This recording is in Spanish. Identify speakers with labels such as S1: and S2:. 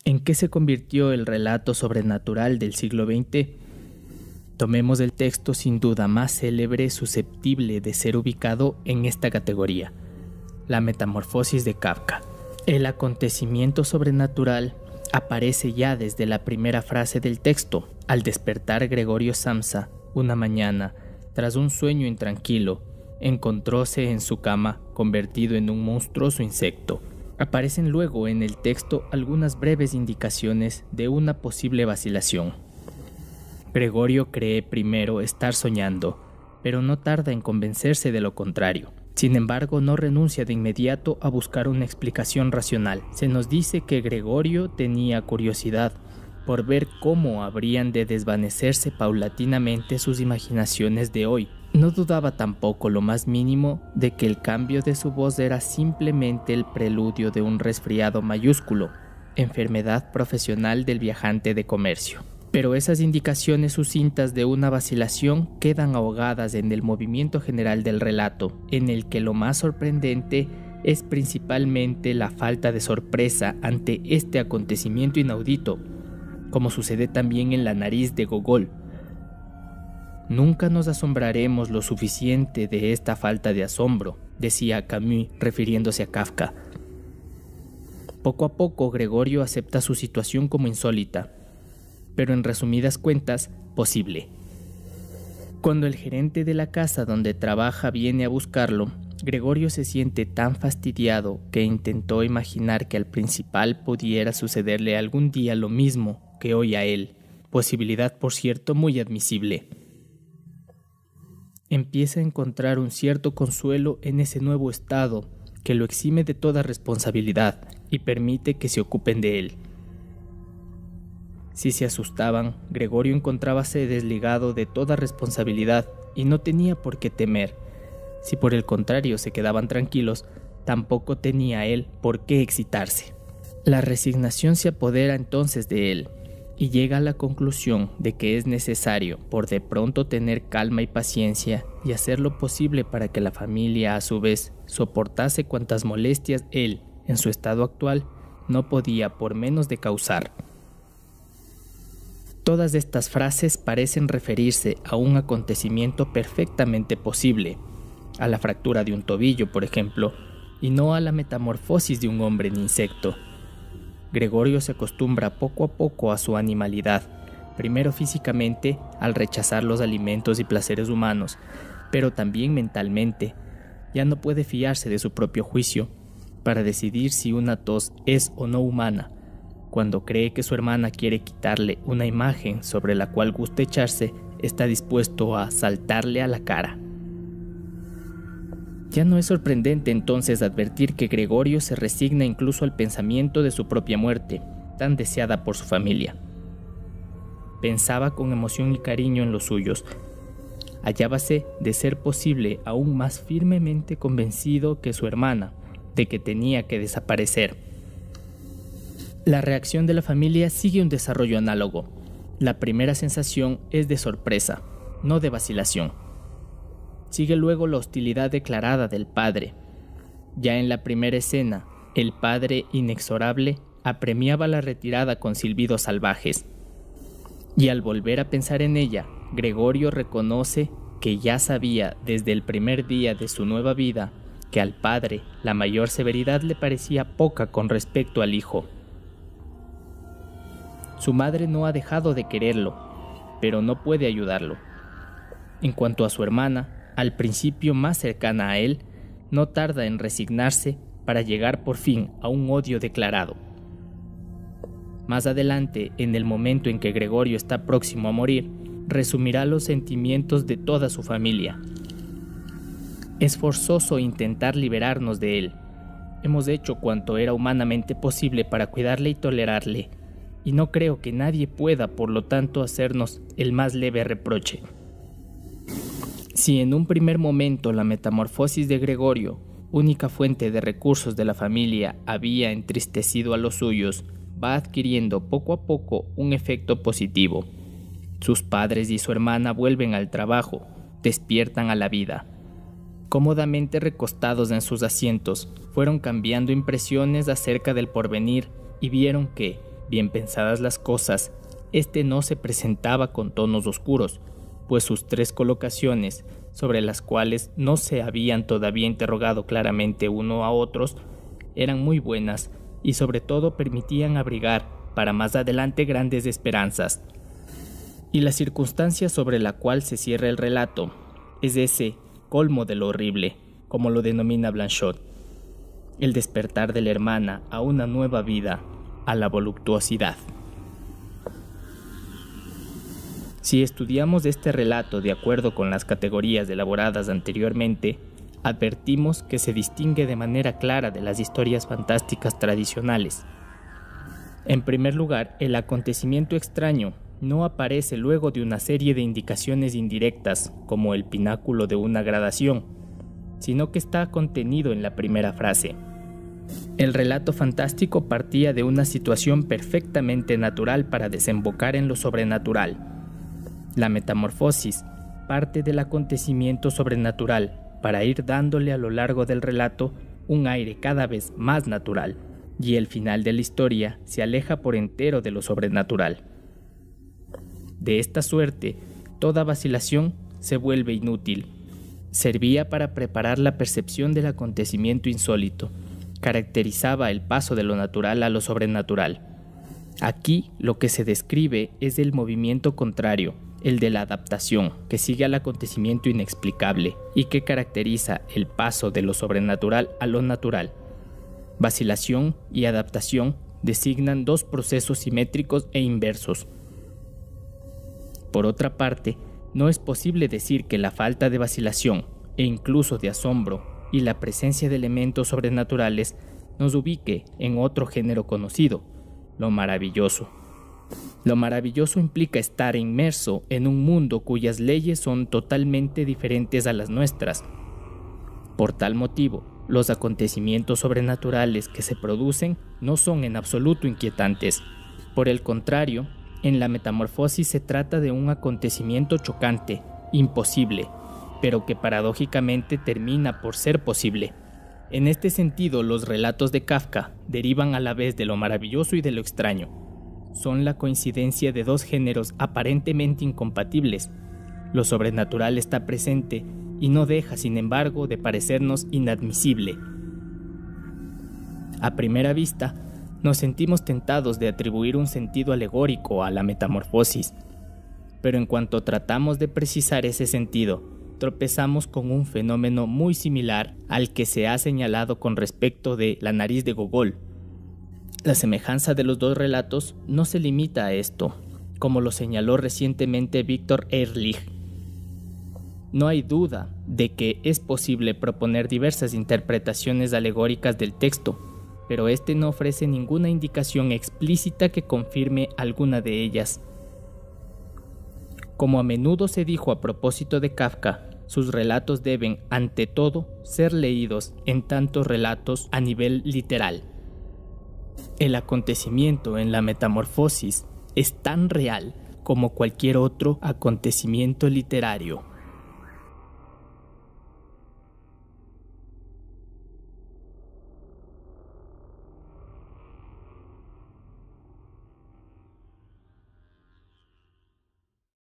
S1: ¿En qué se convirtió el relato sobrenatural del siglo XX? Tomemos el texto sin duda más célebre susceptible de ser ubicado en esta categoría, La Metamorfosis de Kafka. El acontecimiento sobrenatural aparece ya desde la primera frase del texto. Al despertar Gregorio Samsa, una mañana, tras un sueño intranquilo, encontróse en su cama convertido en un monstruoso insecto. Aparecen luego en el texto algunas breves indicaciones de una posible vacilación. Gregorio cree primero estar soñando, pero no tarda en convencerse de lo contrario. Sin embargo, no renuncia de inmediato a buscar una explicación racional. Se nos dice que Gregorio tenía curiosidad por ver cómo habrían de desvanecerse paulatinamente sus imaginaciones de hoy. No dudaba tampoco lo más mínimo de que el cambio de su voz era simplemente el preludio de un resfriado mayúsculo, enfermedad profesional del viajante de comercio. Pero esas indicaciones sucintas de una vacilación quedan ahogadas en el movimiento general del relato, en el que lo más sorprendente es principalmente la falta de sorpresa ante este acontecimiento inaudito, como sucede también en La nariz de Gogol. Nunca nos asombraremos lo suficiente de esta falta de asombro, decía Camus refiriéndose a Kafka. Poco a poco Gregorio acepta su situación como insólita, pero en resumidas cuentas, posible. Cuando el gerente de la casa donde trabaja viene a buscarlo, Gregorio se siente tan fastidiado que intentó imaginar que al principal pudiera sucederle algún día lo mismo que hoy a él, posibilidad por cierto muy admisible. Empieza a encontrar un cierto consuelo en ese nuevo estado que lo exime de toda responsabilidad y permite que se ocupen de él. Si se asustaban, Gregorio encontrábase desligado de toda responsabilidad y no tenía por qué temer. Si por el contrario se quedaban tranquilos, tampoco tenía él por qué excitarse. La resignación se apodera entonces de él y llega a la conclusión de que es necesario por de pronto tener calma y paciencia y hacer lo posible para que la familia a su vez soportase cuantas molestias él, en su estado actual, no podía por menos de causar. Todas estas frases parecen referirse a un acontecimiento perfectamente posible, a la fractura de un tobillo, por ejemplo, y no a la metamorfosis de un hombre en insecto. Gregorio se acostumbra poco a poco a su animalidad, primero físicamente al rechazar los alimentos y placeres humanos, pero también mentalmente. Ya no puede fiarse de su propio juicio para decidir si una tos es o no humana. Cuando cree que su hermana quiere quitarle una imagen sobre la cual gusta echarse, está dispuesto a saltarle a la cara. Ya no es sorprendente entonces advertir que Gregorio se resigna incluso al pensamiento de su propia muerte, tan deseada por su familia. Pensaba con emoción y cariño en los suyos. Hallábase, de ser posible, aún más firmemente convencido que su hermana de que tenía que desaparecer. La reacción de la familia sigue un desarrollo análogo. La primera sensación es de sorpresa, no de vacilación. Sigue luego la hostilidad declarada del padre. Ya en la primera escena, el padre inexorable apremiaba la retirada con silbidos salvajes. Y al volver a pensar en ella, Gregorio reconoce que ya sabía desde el primer día de su nueva vida que al padre la mayor severidad le parecía poca con respecto al hijo. Su madre no ha dejado de quererlo, pero no puede ayudarlo. En cuanto a su hermana, al principio más cercana a él, no tarda en resignarse para llegar por fin a un odio declarado. Más adelante, en el momento en que Gregorio está próximo a morir, resumirá los sentimientos de toda su familia. Es forzoso intentar liberarnos de él. Hemos hecho cuanto era humanamente posible para cuidarle y tolerarle, y no creo que nadie pueda, por lo tanto, hacernos el más leve reproche. Si en un primer momento la metamorfosis de Gregorio, única fuente de recursos de la familia, había entristecido a los suyos, va adquiriendo poco a poco un efecto positivo. Sus padres y su hermana vuelven al trabajo, despiertan a la vida. Cómodamente recostados en sus asientos, fueron cambiando impresiones acerca del porvenir y vieron que, bien pensadas las cosas, este no se presentaba con tonos oscuros, pues sus 3 colocaciones, sobre las cuales no se habían todavía interrogado claramente uno a otros, eran muy buenas y sobre todo permitían abrigar para más adelante grandes esperanzas. Y la circunstancia sobre la cual se cierra el relato es ese colmo de lo horrible, como lo denomina Blanchot, el despertar de la hermana a una nueva vida, a la voluptuosidad. Si estudiamos este relato de acuerdo con las categorías elaboradas anteriormente, advertimos que se distingue de manera clara de las historias fantásticas tradicionales. En primer lugar, el acontecimiento extraño no aparece luego de una serie de indicaciones indirectas, como el pináculo de una gradación, sino que está contenido en la primera frase. El relato fantástico partía de una situación perfectamente natural para desembocar en lo sobrenatural. La metamorfosis parte del acontecimiento sobrenatural para ir dándole a lo largo del relato un aire cada vez más natural, y el final de la historia se aleja por entero de lo sobrenatural. De esta suerte, toda vacilación se vuelve inútil. Servía para preparar la percepción del acontecimiento insólito, caracterizaba el paso de lo natural a lo sobrenatural. Aquí lo que se describe es el movimiento contrario, el de la adaptación, que sigue al acontecimiento inexplicable y que caracteriza el paso de lo sobrenatural a lo natural. Vacilación y adaptación designan 2 procesos simétricos e inversos. Por otra parte, no es posible decir que la falta de vacilación, e incluso de asombro, y la presencia de elementos sobrenaturales nos ubique en otro género conocido, lo maravilloso. Lo maravilloso implica estar inmerso en un mundo cuyas leyes son totalmente diferentes a las nuestras. Por tal motivo, los acontecimientos sobrenaturales que se producen no son en absoluto inquietantes. Por el contrario, en la metamorfosis se trata de un acontecimiento chocante, imposible, pero que paradójicamente termina por ser posible. En este sentido, los relatos de Kafka derivan a la vez de lo maravilloso y de lo extraño. Son la coincidencia de 2 géneros aparentemente incompatibles. Lo sobrenatural está presente y no deja, sin embargo, de parecernos inadmisible. A primera vista, nos sentimos tentados de atribuir un sentido alegórico a la metamorfosis, pero en cuanto tratamos de precisar ese sentido, tropezamos con un fenómeno muy similar al que se ha señalado con respecto de La nariz de Gogol. La semejanza de los 2 relatos no se limita a esto, como lo señaló recientemente Viktor Ehrlich. No hay duda de que es posible proponer diversas interpretaciones alegóricas del texto, pero este no ofrece ninguna indicación explícita que confirme alguna de ellas. Como a menudo se dijo a propósito de Kafka, sus relatos deben, ante todo, ser leídos en tantos relatos a nivel literal. El acontecimiento en la metamorfosis es tan real como cualquier otro acontecimiento literario.